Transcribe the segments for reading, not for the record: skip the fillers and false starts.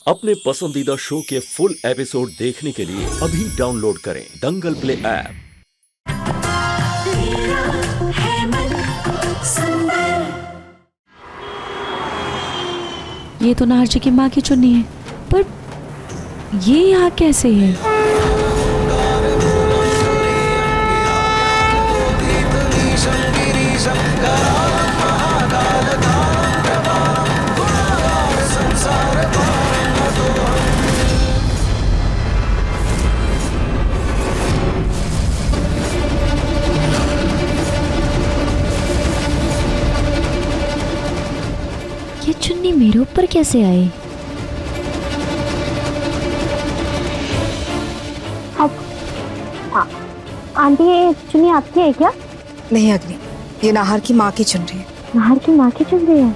अपने पसंदीदा शो के फुल एपिसोड देखने के लिए अभी डाउनलोड करें दंगल प्ले ऐप। ये तो नाहर जी की माँ की चुन्नी है, पर ये यहाँ कैसे है? ये चुन्नी मेरे ऊपर कैसे आई? आंटी, ये चुन्नी आपकी है क्या? नहीं अग्नि, ये नाहर की माँ की चुन रही है। नाहर की माँ की चुन रही है?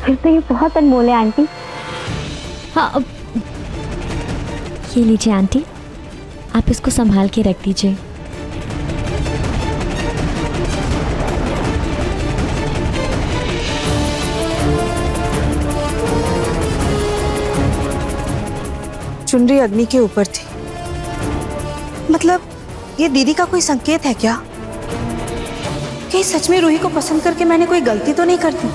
फिर तो ये बहुत अनमोल है आंटी। हाँ, अब ये लीजिए आंटी, आप इसको संभाल के रख दीजिए। चुनरी अग्नि के ऊपर थी। मतलब ये दीदी का कोई संकेत है क्या? कि सच में रूही को पसंद करके मैंने कोई गलती तो नहीं कर दी?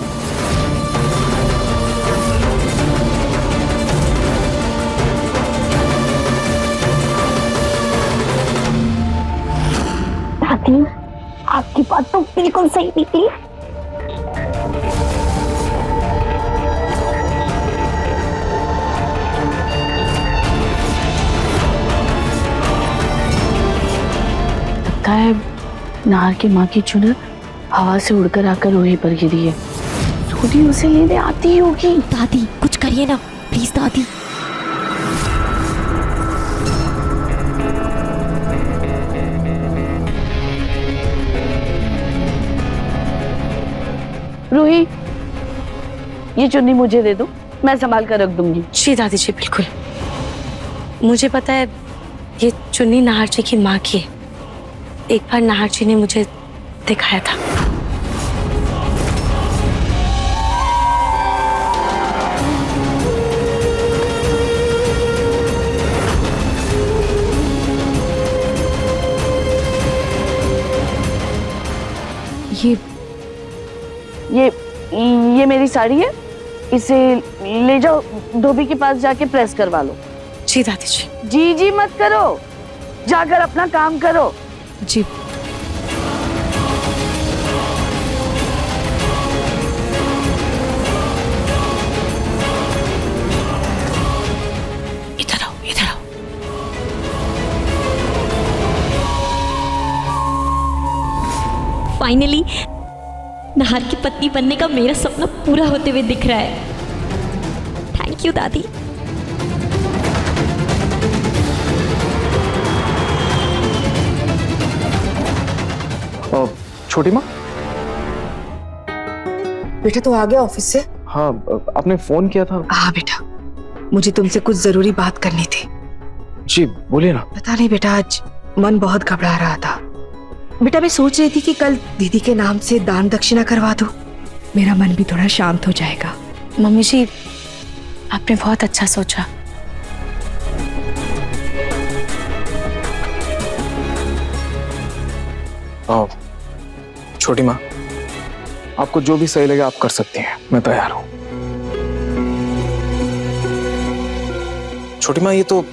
दादी, आपकी बात तो बिल्कुल सही निकली। नाहर की माँ की चुनर हवा से उड़कर आकर रूही पर गिरी है। रूही उसे लेने आती होगी। दादी कुछ करिए ना प्लीज। दादी रूही, ये चुन्नी मुझे दे दो, मैं संभाल कर रख दूंगी। जी दादी जी, बिल्कुल। मुझे पता है ये चुन्नी नाहर जी की माँ की है। एक बार नाहर जी ने मुझे दिखाया था। ये मेरी साड़ी है, इसे ले जाओ, धोबी के पास जाके प्रेस करवा लो। जी दादी जी। जी जी मत करो, जाकर अपना काम करो। जी। इधर आओ, इधर आओ। फाइनली नाहर की पत्नी बनने का मेरा सपना पूरा होते हुए दिख रहा है। थैंक यू दादी। छोटी माँ, बेटा तो आ गया ऑफिस से? हाँ, आपने फोन किया था? हाँ बेटा, मुझे तुमसे कुछ जरूरी बात करनी थी। जी बोलिए ना। पता नहीं बेटा, आज मन बहुत घबरा रहा था। बेटा मैं सोच रही थी कि कल दीदी के नाम से दान दक्षिणा करवा दूं, मेरा मन भी थोड़ा शांत हो जाएगा। मम्मी जी, आपने बहुत अच्छा सोचा। छोटी माँ, आपको जो भी सही लगे आप कर सकती हैं, मैं तैयार हूं। छोटी माँ, ये तो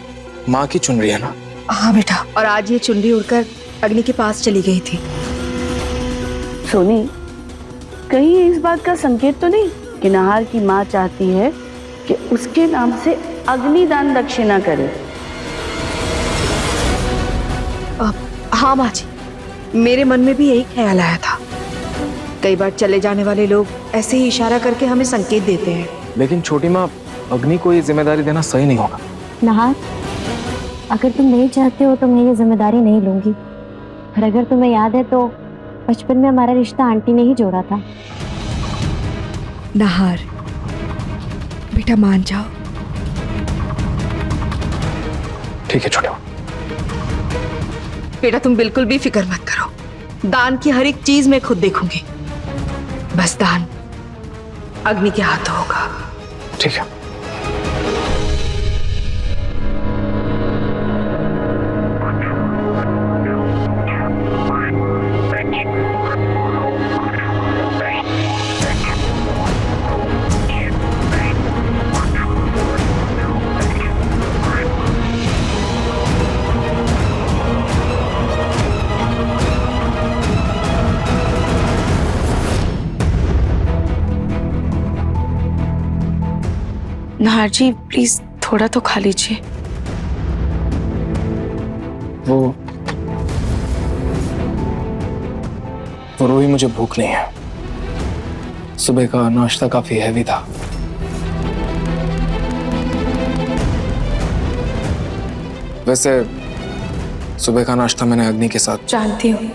माँ की चुन रही है ना? हाँ बेटा, और आज ये चुनरी उड़कर अग्नि के पास चली गई थी। सोनी, कहीं इस बात का संकेत तो नहीं कि नाहर की माँ चाहती है कि उसके नाम से अग्नि दान दक्षिणा करे? हाँ माँ जी, मेरे मन में भी यही ख्याल आया था। कई बार चले जाने वाले लोग ऐसे ही इशारा करके हमें संकेत देते हैं। लेकिन छोटी माँ, अग्नि को ये जिम्मेदारी देना सही नहीं होगा। नाहर, अगर तुम नहीं चाहते हो तो मैं ये जिम्मेदारी नहीं लूंगी। और अगर तुम्हें याद है तो बचपन में हमारा रिश्ता आंटी ने ही जोड़ा था। नाहर बेटा मान जाओ। ठीक है छोटे माँ। बेटा तुम बिल्कुल भी फिक्र मत करो, दान की हर एक चीज मैं खुद देखूंगी। बस दान अग्नि के हाथों होगा। ठीक है। नाहर जी प्लीज थोड़ा तो खा लीजिए। वो रोही, मुझे भूख नहीं है। सुबह का नाश्ता काफी हैवी था। वैसे सुबह का नाश्ता मैंने अग्नि के साथ। जानती हूँ।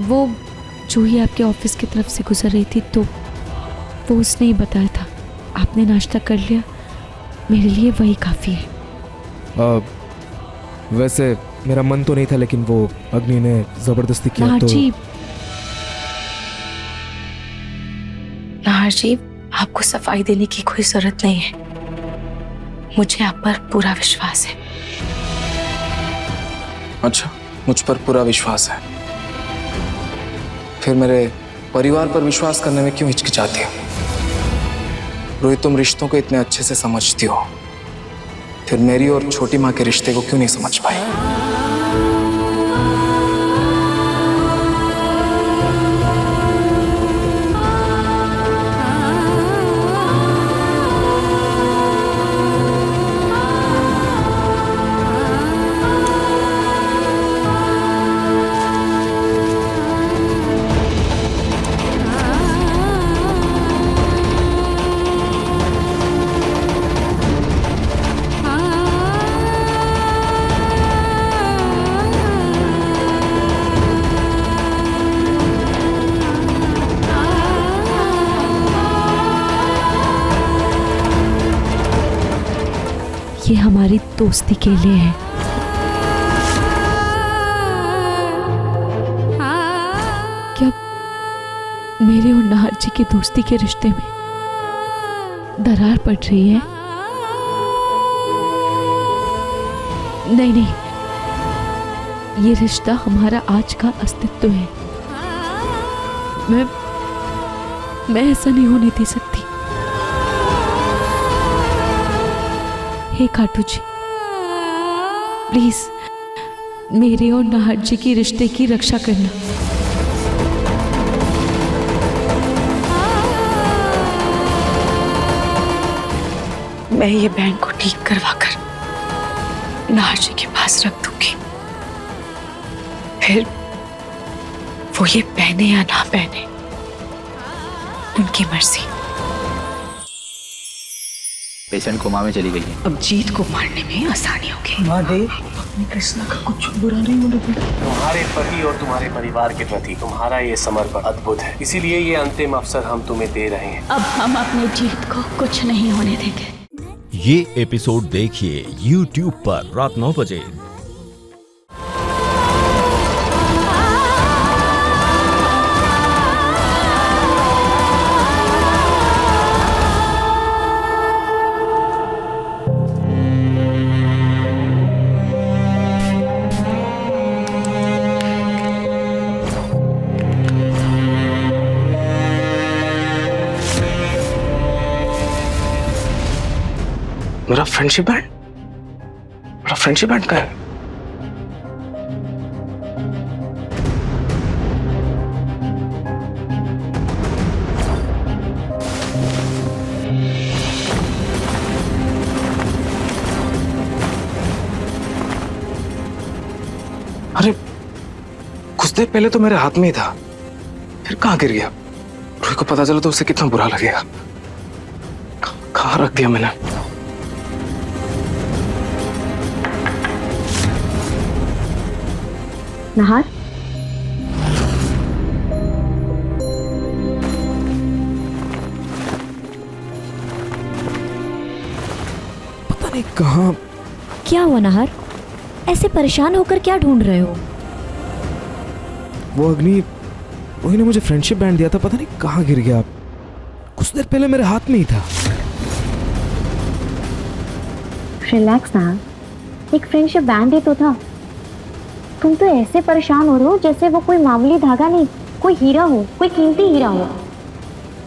वो जो ही आपके ऑफिस की तरफ से गुजर रही थी तो वो उसने ही बताया था। आपने नाश्ता कर लिया, मेरे लिए वही काफ़ी है। वैसे मेरा मन तो नहीं था, लेकिन वो अग्नि ने जबरदस्ती किया नाहर तो। जी, नाहर जी आपको सफाई देने की कोई जरूरत नहीं है, मुझे आप पर पूरा विश्वास है। अच्छा, मुझ पर पूरा विश्वास है, फिर मेरे परिवार पर विश्वास करने में क्यों हिचकिचाती हो? रोहित, तुम रिश्तों को इतने अच्छे से समझती हो, फिर मेरी और छोटी माँ के रिश्ते को क्यों नहीं समझ पाई? ये हमारी दोस्ती के लिए है। क्या मेरे और नाहर जी की दोस्ती के रिश्ते में दरार पड़ रही है? नहीं नहीं, ये रिश्ता हमारा आज का अस्तित्व है। मैं ऐसा नहीं होने दे सकती। हे खाटू जी, प्लीज मेरे और नाहर जी की रिश्ते की रक्षा करना। मैं ये बैंड को ठीक करवा कर नाहर जी के पास रख दूंगी, फिर वो ये पहने या ना पहने उनकी मर्जी। पेशेंट कोमा में चली गई है। अब जीत को मारने में आसानी होगी। अपनी कृष्णा का कुछ बुरा नहीं होने देगा। तुम्हारे पति और तुम्हारे परिवार के प्रति तुम्हारा ये समर्पण अद्भुत है, इसीलिए ये अंतिम अवसर हम तुम्हें दे रहे हैं। अब हम अपने जीत को कुछ नहीं होने देंगे। ये एपिसोड देखिए YouTube पर रात 9 बजे। मेरा फ्रेंडशिप बैंड? मेरा फ्रेंडशिप बैंड का है? अरे कुछ देर पहले तो मेरे हाथ में ही था, फिर कहाँ गिर गया? रोही को पता चला तो उसे कितना बुरा लगेगा। कहाँ रख दिया मैंने? नाहर, पता नहीं कहाँ। क्या हुआ नाहर? ऐसे परेशान होकर क्या ढूंढ रहे हो? वो अग्नि रूही ने मुझे फ्रेंडशिप बैंड दिया था, पता नहीं कहाँ गिर गया। कुछ देर पहले मेरे हाथ में ही था। रिलैक्स ना, एक फ्रेंडशिप बैंड ही तो था। तुम तो ऐसे परेशान हो रहे हो जैसे वो कोई मामूली धागा नहीं, कोई हीरा हो, कोई कीमती हीरा हो।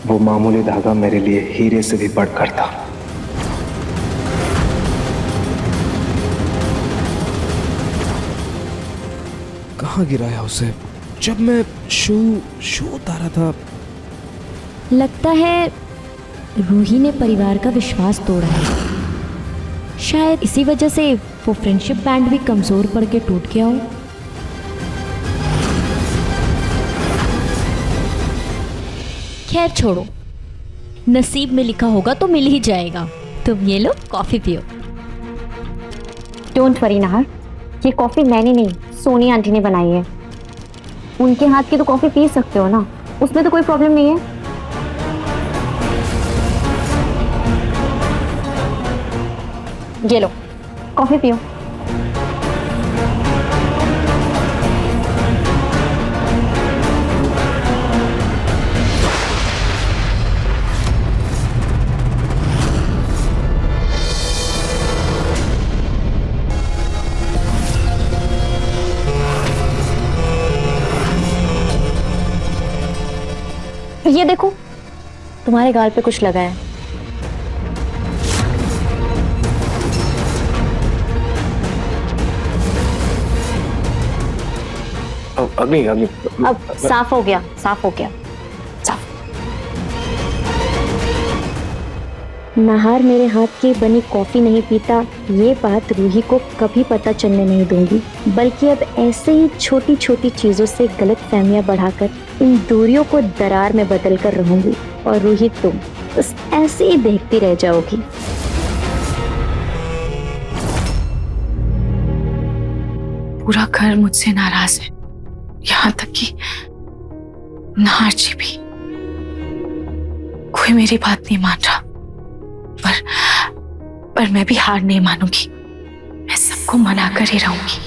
वो मामूली धागा मेरे लिए हीरे से भी बढ़कर था। कहाँ गिराया उसे? जब मैं शू उतारा था। लगता है रूही ने परिवार का विश्वास तोड़ा है। शायद इसी वजह से वो फ्रेंडशिप बैंड भी कमजोर पड़ के टूट गया हो। खैर छोड़ो, नसीब में लिखा होगा तो मिल ही जाएगा। तुम ये लो, कॉफी पियो। डोंट वरी नाहर, ये कॉफी मैंने नहीं, सोनी आंटी ने बनाई है। उनके हाथ की तो कॉफी पी सकते हो ना, उसमें तो कोई प्रॉब्लम नहीं है। ये लो, कॉफी पियो। ये देखो, तुम्हारे गाल पे कुछ लगा है। अग्नि अब साफ हो गया, साफ हो गया, साफ। नाहर मेरे हाथ की बनी कॉफी नहीं पीता, ये बात रूही को कभी पता चलने नहीं दूंगी। बल्कि अब ऐसे ही छोटी छोटी चीजों से गलत फहमियां बढ़ाकर इन दूरियों को दरार में बदल कर रहूंगी, और रूही तुम बस ऐसे ही देखती रह जाओगी। पूरा घर मुझसे नाराज है, यहाँ तक कि नाहर जी भी। कोई मेरी बात नहीं मान रहा, पर मैं भी हार नहीं मानूंगी। मैं सबको मना कर ही रहूंगी।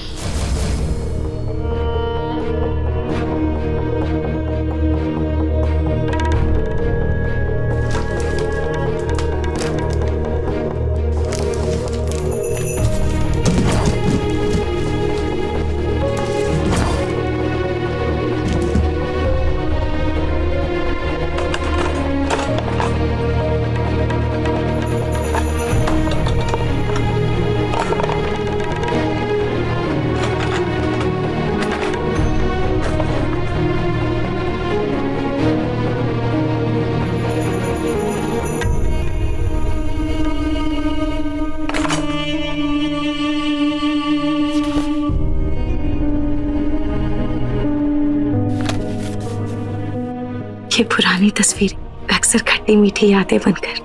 ये पुरानी तस्वीर अक्सर खट्टी मीठी यादें बनकर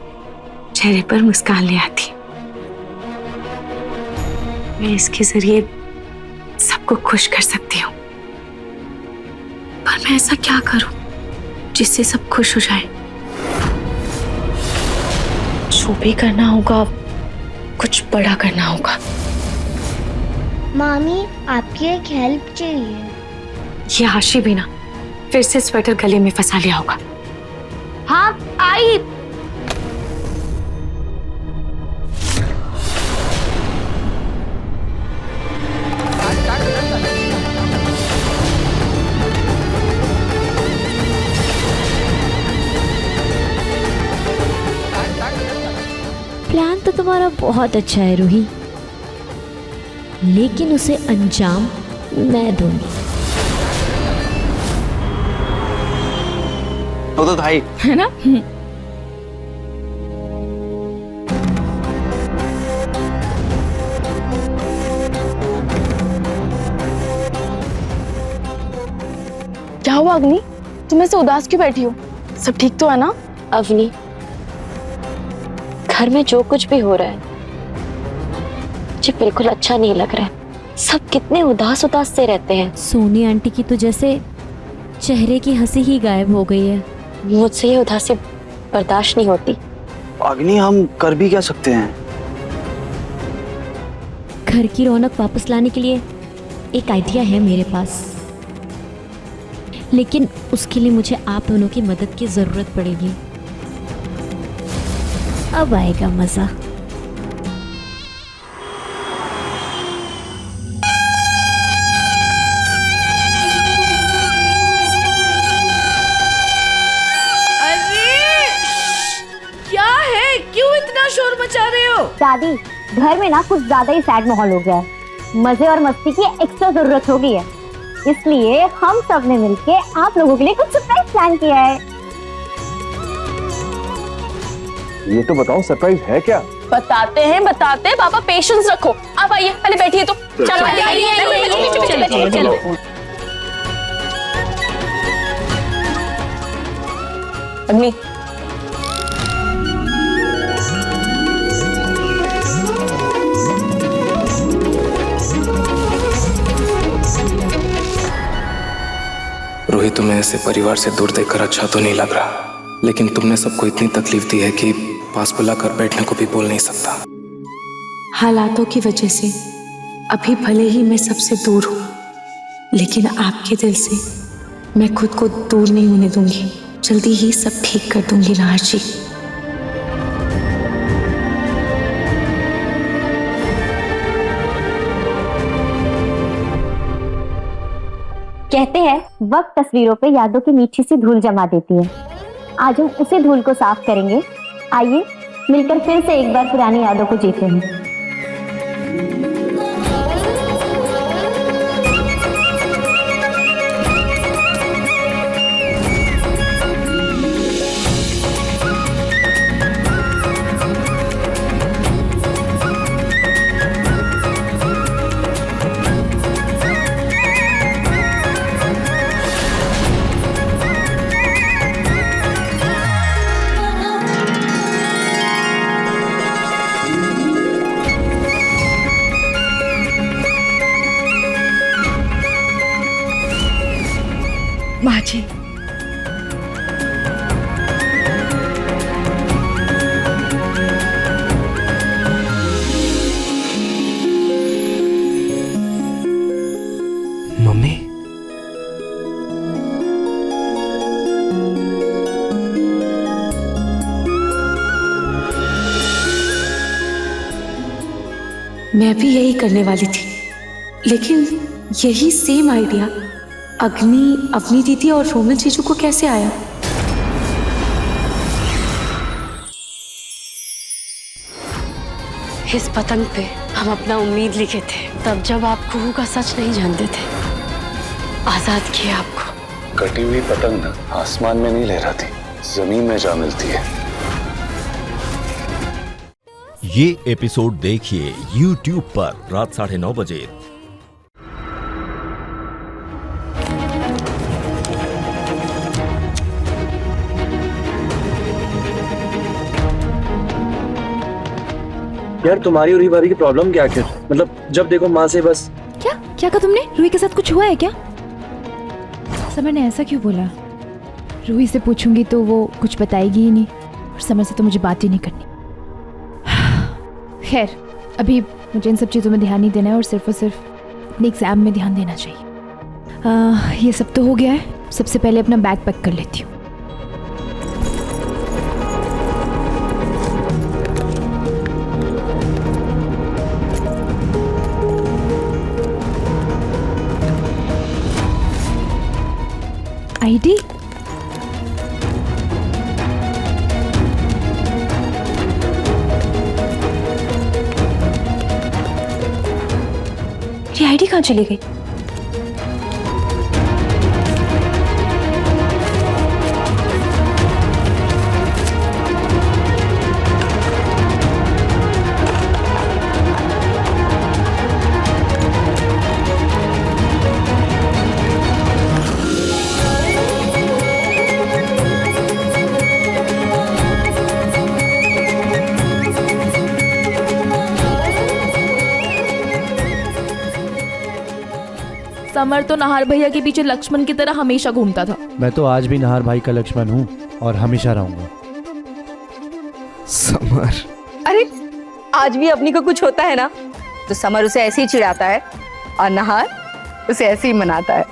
चेहरे पर मुस्कान ले आती। मैं इसके जरिए सबको खुश कर सकती हूँ, पर मैं ऐसा क्या करूं जिससे सब खुश हो जाए? जो भी करना होगा, कुछ बड़ा करना होगा। मामी, आपकी एक हेल्प चाहिए। ये आशी भी ना फिर से स्वेटर गले में फंसा लिया होगा। हाँ आई। प्लान तो तुम्हारा बहुत अच्छा है रूही, लेकिन उसे अंजाम मैं दूंगी। तो भाई है ना? क्या हुआ अग्नि, तुम ऐसे उदास क्यों बैठी हो? सब ठीक तो है ना? अवनी, घर में जो कुछ भी हो रहा है मुझे बिल्कुल अच्छा नहीं लग रहा है। सब कितने उदास उदास से रहते हैं। सोनी आंटी की तो जैसे चेहरे की हंसी ही गायब हो गई है। मुझसे ये उदासी बर्दाश्त नहीं होती। अग्नि, हम कर भी क्या सकते हैं? घर की रौनक वापस लाने के लिए एक आइडिया है मेरे पास। लेकिन उसके लिए मुझे आप दोनों की मदद की ज़रूरत पड़ेगी। अब आएगा मज़ा। मचा रहे हो? दादी, घर में ना कुछ ज्यादा ही सैड माहौल हो गया है। मजे और मस्ती की एक्स्ट्रा जरूरत हो गई है, इसलिए हम सब ने मिलके आप लोगों के लिए कुछ सरप्राइज प्लान किया है। ये तो बताओ सरप्राइज है क्या? बताते हैं पापा, पेशेंस रखो। आप आइए, पहले बैठिए तो। चलो अग्नि, रोहित, तुम्हें ऐसे परिवार से दूर देखकर अच्छा तो नहीं लग रहा, लेकिन तुमने सबको इतनी तकलीफ दी है कि पास बुलाकर बैठने को भी बोल नहीं सकता। हालातों की वजह से अभी भले ही मैं सबसे दूर हूँ, लेकिन आपके दिल से मैं खुद को दूर नहीं होने दूंगी। जल्दी ही सब ठीक कर दूंगी नाहर जी। कहते हैं वक्त तस्वीरों पे यादों की मीठी सी धूल जमा देती है। आज हम उसी धूल को साफ करेंगे। आइए मिलकर फिर से एक बार पुरानी यादों को जीते हैं। माँ जी, मम्मी, मैं भी यही करने वाली थी, लेकिन यही सेम आइडिया अग्नि, अपनी दीदी और रोमिल जीजू को कैसे आया? इस पतंग पे हम अपना उम्मीद लिखे थे, तब जब आप कुहू का सच नहीं जानते थे। आजाद किया आपको। कटी हुई पतंग ना आसमान में नहीं लहराती, जमीन में जा मिलती है। ये एपिसोड देखिए YouTube पर रात 9:30 बजे। यार तुम्हारी और भाभी की प्रॉब्लम क्या है? मतलब जब देखो माँ से बस। क्या कहा तुमने? रूही के साथ कुछ हुआ है क्या? समर ने ऐसा क्यों बोला? रूही से पूछूंगी तो वो कुछ बताएगी ही नहीं, और समर से तो मुझे बात ही नहीं करनी। खैर, अभी मुझे इन सब चीज़ों में ध्यान नहीं देना है और सिर्फ अपने एग्जाम में ध्यान देना चाहिए। ये सब तो हो गया है। सबसे पहले अपना बैग पैक कर लेती हूँ। आईडी? ये आईडी कहाँ चली गई? समर तो नाहर भैया के पीछे लक्ष्मण की तरह हमेशा घूमता था। मैं तो आज भी नाहर भाई का लक्ष्मण हूँ और हमेशा रहूंगा। समर, अरे आज भी अपनी को कुछ होता है ना तो समर उसे ऐसे ही चिढ़ाता है और नाहर उसे ऐसे ही मनाता है।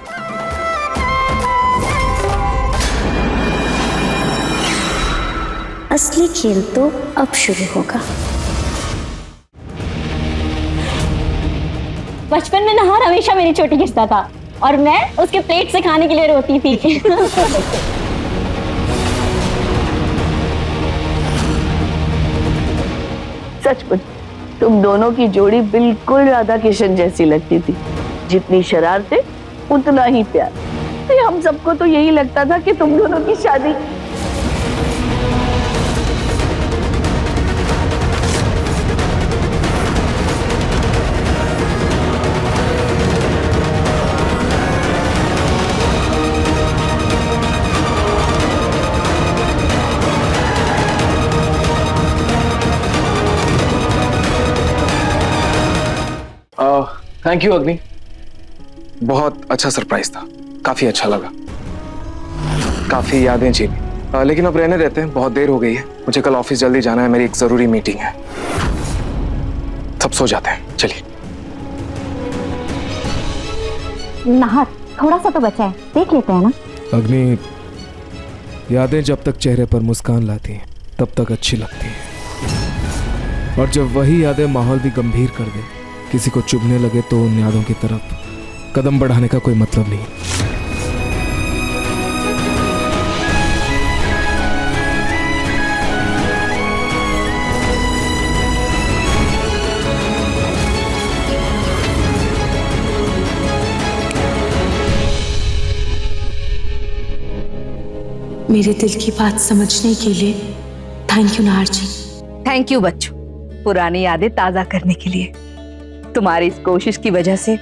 असली खेल तो अब शुरू होगा। बचपन में नहार हमेशा मेरी चोटी खींचता था और मैं उसके प्लेट से खाने के लिए रोती थी। सचमुच तुम दोनों की जोड़ी बिल्कुल राधा किशन जैसी लगती थी। जितनी शरारतें उतना ही प्यार। तो हम सबको तो यही लगता था कि तुम दोनों की शादी। थैंक यू अग्नि, बहुत अच्छा सरप्राइज था, काफी अच्छा लगा, काफी यादें जीनी। लेकिन अब रहने देते हैं, बहुत देर हो गई है, मुझे कल ऑफिस जल्दी जाना है, मेरी एक जरूरी मीटिंग है। सब सो जाते हैं, चलिए। नहार थोड़ा सा तो बचा है, देख लेते हैं ना। अग्नि, यादें जब तक चेहरे पर मुस्कान लाती हैं तब तक अच्छी लगती हैं, और जब वही यादें माहौल भी गंभीर कर दे, किसी को चुभने लगे, तो उन यादों की तरफ कदम बढ़ाने का कोई मतलब नहीं। मेरे दिल की बात समझने के लिए thank you Nahar ji. Thank you बच्चों, पुरानी यादें ताजा करने के लिए। तुम्हारी इस कोशिश की वजह से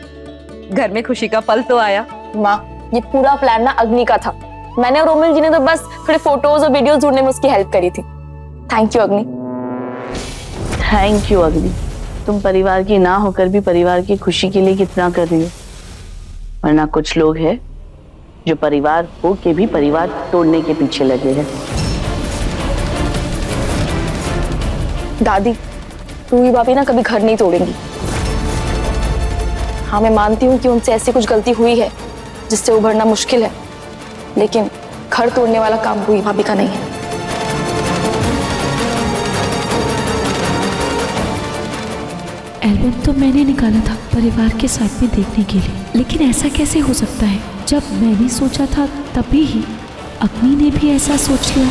घर में खुशी का पल तो आया। माँ, ये पूरा प्लान ना अग्नि का था। मैंने और रोमिल जी ने तो बस थोड़े फोटोज और वीडियोस ढूंढने में उसकी हेल्प करी थी। थैंक यू अग्नि। थैंक यू अग्नि, तुम परिवार की ना होकर भी परिवार की खुशी के लिए कितना कर रही हो। वरना कुछ लोग हैं जो परिवार हो के भी परिवार तोड़ने के पीछे लगे हैं। दादी, रूही भाभी ना कभी घर नहीं तोड़ेंगी। हाँ, मैं मानती हूँ कि उनसे ऐसी कुछ गलती हुई है जिससे उभरना मुश्किल है, लेकिन घर तोड़ने वाला काम रूही भाभी का नहीं है। एल्बम तो मैंने निकाला था परिवार के साथ में देखने के लिए, लेकिन ऐसा कैसे हो सकता है? जब मैंने सोचा था तभी ही अग्नि ने भी ऐसा सोच लिया।